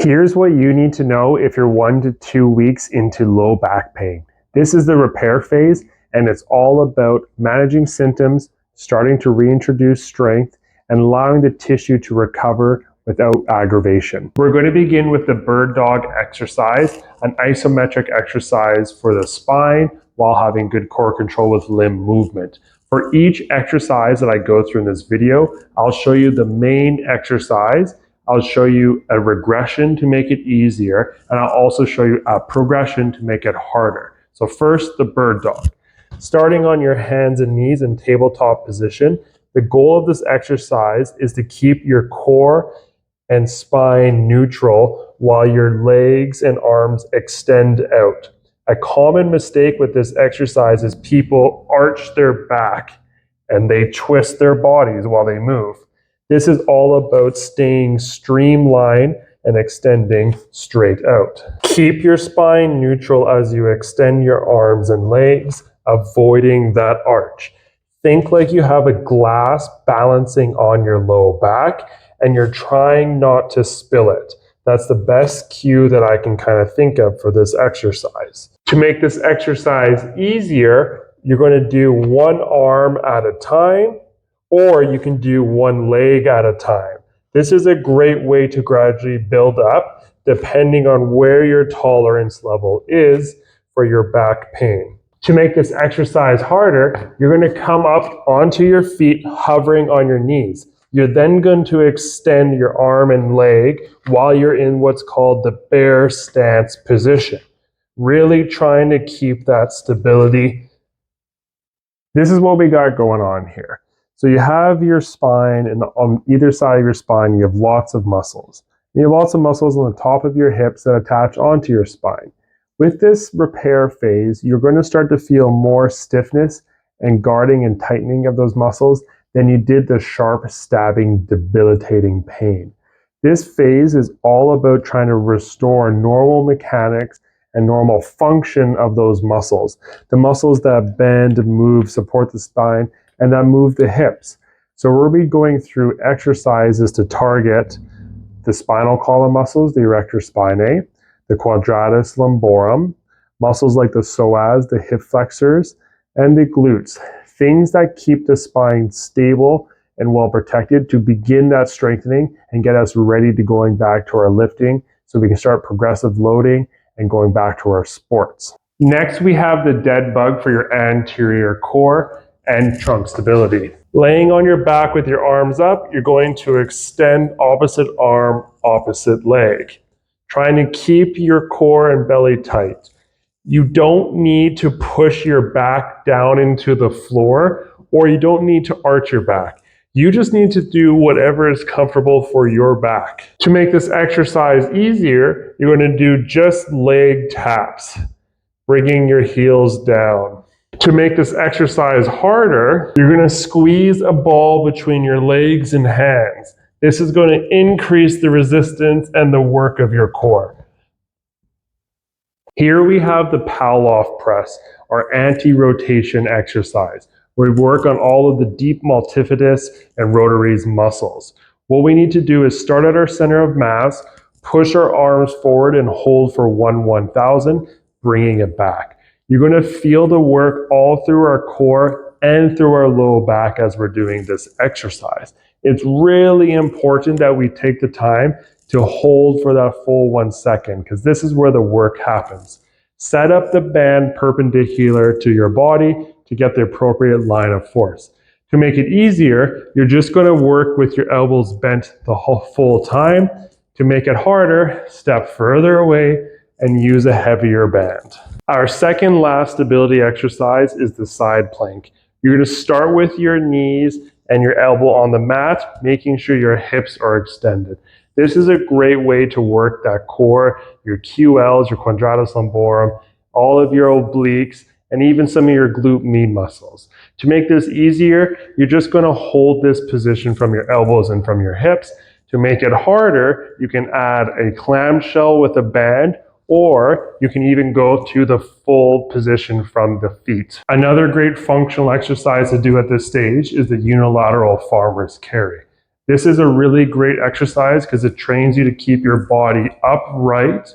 Here's what you need to know if you're 1 to 2 weeks into low back pain. This is the repair phase, and it's all about managing symptoms, starting to reintroduce strength, and allowing the tissue to recover without aggravation. We're going to begin with the bird dog exercise, an isometric exercise for the spine while having good core control with limb movement. For each exercise that I go through in this video, I'll show you the main exercise. I'll show you a regression to make it easier, and I'll also show you a progression to make it harder. So first, the bird dog. Starting on your hands and knees in tabletop position, the goal of this exercise is to keep your core and spine neutral while your legs and arms extend out. A common mistake with this exercise is people arch their back and they twist their bodies while they move. This is all about staying streamlined and extending straight out. Keep your spine neutral as you extend your arms and legs, avoiding that arch. Think like you have a glass balancing on your low back and you're trying not to spill it. That's the best cue that I can kind of think of for this exercise. To make this exercise easier, you're going to do one arm at a time, or you can do one leg at a time. This is a great way to gradually build up depending on where your tolerance level is for your back pain. To make this exercise harder, you're going to come up onto your feet, hovering on your knees. You're then going to extend your arm and leg while you're in what's called the bear stance position. Really trying to keep that stability. This is what we got going on here. So you have your spine, and on either side of your spine, you have lots of muscles. You have lots of muscles on the top of your hips that attach onto your spine. With this repair phase, you're going to start to feel more stiffness and guarding and tightening of those muscles than you did the sharp, stabbing, debilitating pain. This phase is all about trying to restore normal mechanics and normal function of those muscles. The muscles that bend, move, support the spine, and that move the hips. So we'll be going through exercises to target the spinal column muscles, the erector spinae, the quadratus lumborum, muscles like the psoas, the hip flexors, and the glutes. Things that keep the spine stable and well protected to begin that strengthening and get us ready to going back to our lifting so we can start progressive loading and going back to our sports. Next, we have the dead bug for your anterior core and trunk stability. Laying on your back with your arms up, you're going to extend opposite arm, opposite leg. Trying to keep your core and belly tight. You don't need to push your back down into the floor, or you don't need to arch your back. You just need to do whatever is comfortable for your back. To make this exercise easier, you're going to do just leg taps, bringing your heels down. To make this exercise harder, you're going to squeeze a ball between your legs and hands. This is going to increase the resistance and the work of your core. Here we have the Pavlov press, our anti-rotation exercise, where we work on all of the deep multifidus and rotaries muscles. What we need to do is start at our center of mass, push our arms forward and hold for 1/1000, bringing it back. You're going to feel the work all through our core and through our low back as we're doing this exercise. It's really important that we take the time to hold for that full 1 second, because this is where the work happens. Set up the band perpendicular to your body to get the appropriate line of force. To make it easier, you're just going to work with your elbows bent the whole full time. To make it harder, step further away and use a heavier band. Our second last stability exercise is the side plank. You're going to start with your knees and your elbow on the mat, making sure your hips are extended. This is a great way to work that core, your QLs, your quadratus lumborum, all of your obliques, and even some of your glute med muscles. To make this easier, you're just going to hold this position from your elbows and from your hips. To make it harder, you can add a clamshell with a band, or you can even go to the full position from the feet. Another great functional exercise to do at this stage is the unilateral farmer's carry. This is a really great exercise because it trains you to keep your body upright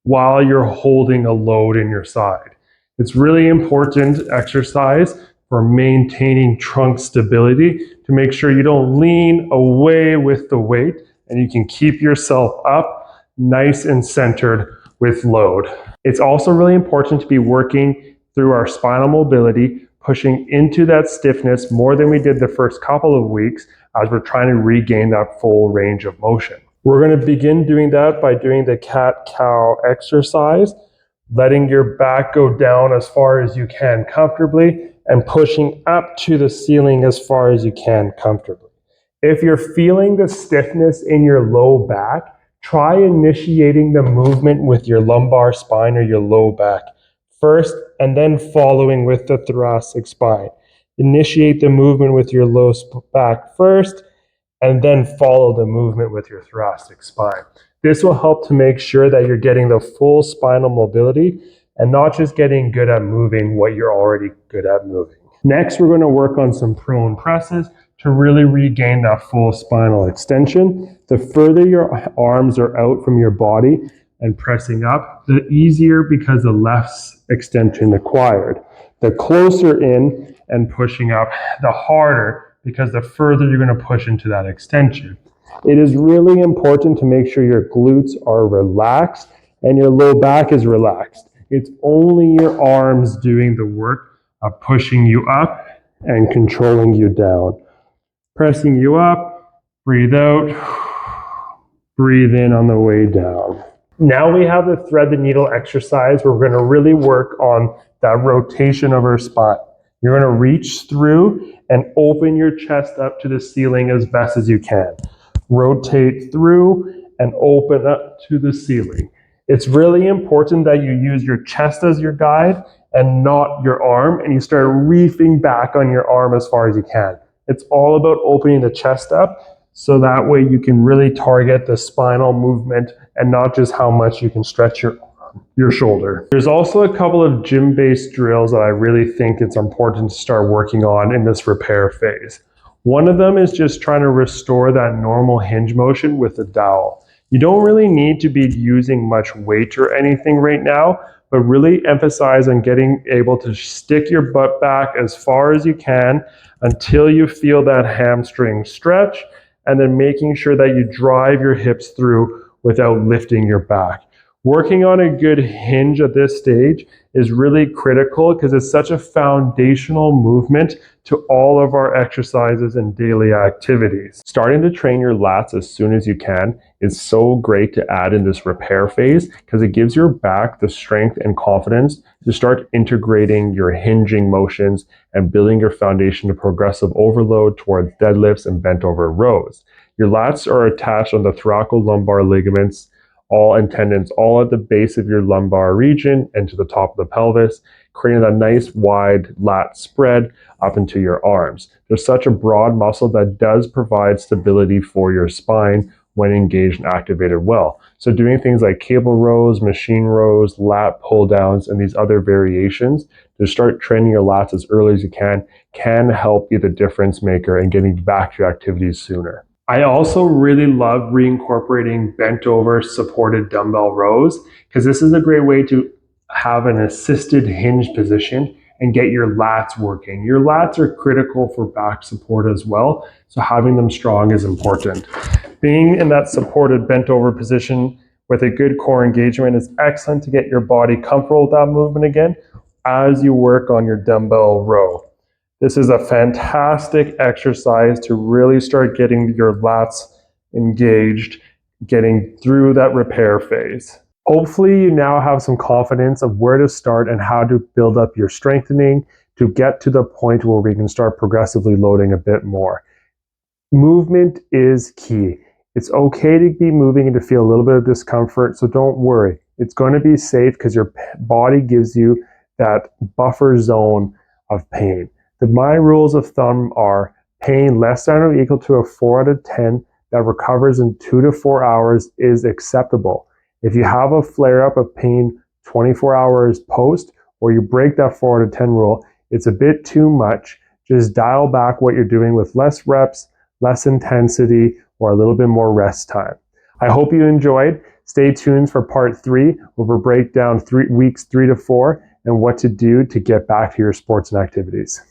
while you're holding a load in your side. It's really important exercise for maintaining trunk stability to make sure you don't lean away with the weight and you can keep yourself up nice and centered with load. It's also really important to be working through our spinal mobility, pushing into that stiffness more than we did the first couple of weeks as we're trying to regain that full range of motion. We're going to begin doing that by doing the cat-cow exercise, letting your back go down as far as you can comfortably and pushing up to the ceiling as far as you can comfortably. If you're feeling the stiffness in your low back, try initiating the movement with your lumbar spine or your low back first and then following with the thoracic spine. Initiate the movement with your low back first and then follow the movement with your thoracic spine. This will help to make sure that you're getting the full spinal mobility and not just getting good at moving what you're already good at moving. Next, we're going to work on some prone presses to really regain that full spinal extension. The further your arms are out from your body and pressing up, the easier because the less extension acquired. The closer in and pushing up, the harder because the further you're going to push into that extension. It is really important to make sure your glutes are relaxed and your low back is relaxed. It's only your arms doing the work of pushing you up and controlling you down. Pressing you up, breathe out, breathe in on the way down. Now we have the thread the needle exercise where we're going to really work on that rotation of our spine. You're going to reach through and open your chest up to the ceiling as best as you can. Rotate through and open up to the ceiling. It's really important that you use your chest as your guide and not your arm, and you start reefing back on your arm as far as you can. It's all about opening the chest up so that way you can really target the spinal movement and not just how much you can stretch your shoulder. There's also a couple of gym-based drills that I really think it's important to start working on in this repair phase. One of them is just trying to restore that normal hinge motion with the dowel. You don't really need to be using much weight or anything right now, but really emphasize on getting able to stick your butt back as far as you can until you feel that hamstring stretch, and then making sure that you drive your hips through without lifting your back. Working on a good hinge at this stage is really critical because it's such a foundational movement to all of our exercises and daily activities. Starting to train your lats as soon as you can is so great to add in this repair phase because it gives your back the strength and confidence to start integrating your hinging motions and building your foundation to progressive overload towards deadlifts and bent over rows. Your lats are attached on the thoracolumbar ligaments, all and tendons, all at the base of your lumbar region and to the top of the pelvis, creating that nice wide lat spread up into your arms. There's such a broad muscle that does provide stability for your spine when engaged and activated well. So doing things like cable rows, machine rows, lat pull downs, and these other variations to start training your lats as early as you can help be the difference maker in getting back to your activities sooner. I also really love reincorporating bent over supported dumbbell rows because this is a great way to have an assisted hinge position and get your lats working. Your lats are critical for back support as well, so having them strong is important. Being in that supported bent over position with a good core engagement is excellent to get your body comfortable with that movement again as you work on your dumbbell row. This is a fantastic exercise to really start getting your lats engaged, getting through that repair phase. Hopefully you now have some confidence of where to start and how to build up your strengthening to get to the point where we can start progressively loading a bit more. Movement is key. It's okay to be moving and to feel a little bit of discomfort, so don't worry. It's going to be safe because your body gives you that buffer zone of pain. My rules of thumb are pain less than or equal to a 4 out of 10 that recovers in 2 to 4 hours is acceptable. If you have a flare-up of pain 24 hours post, or you break that 4 out of 10 rule, it's a bit too much. Just dial back what you're doing with less reps, less intensity, or a little bit more rest time. I hope you enjoyed. Stay tuned for part 3, where we'll break down weeks 3 to 4 and what to do to get back to your sports and activities.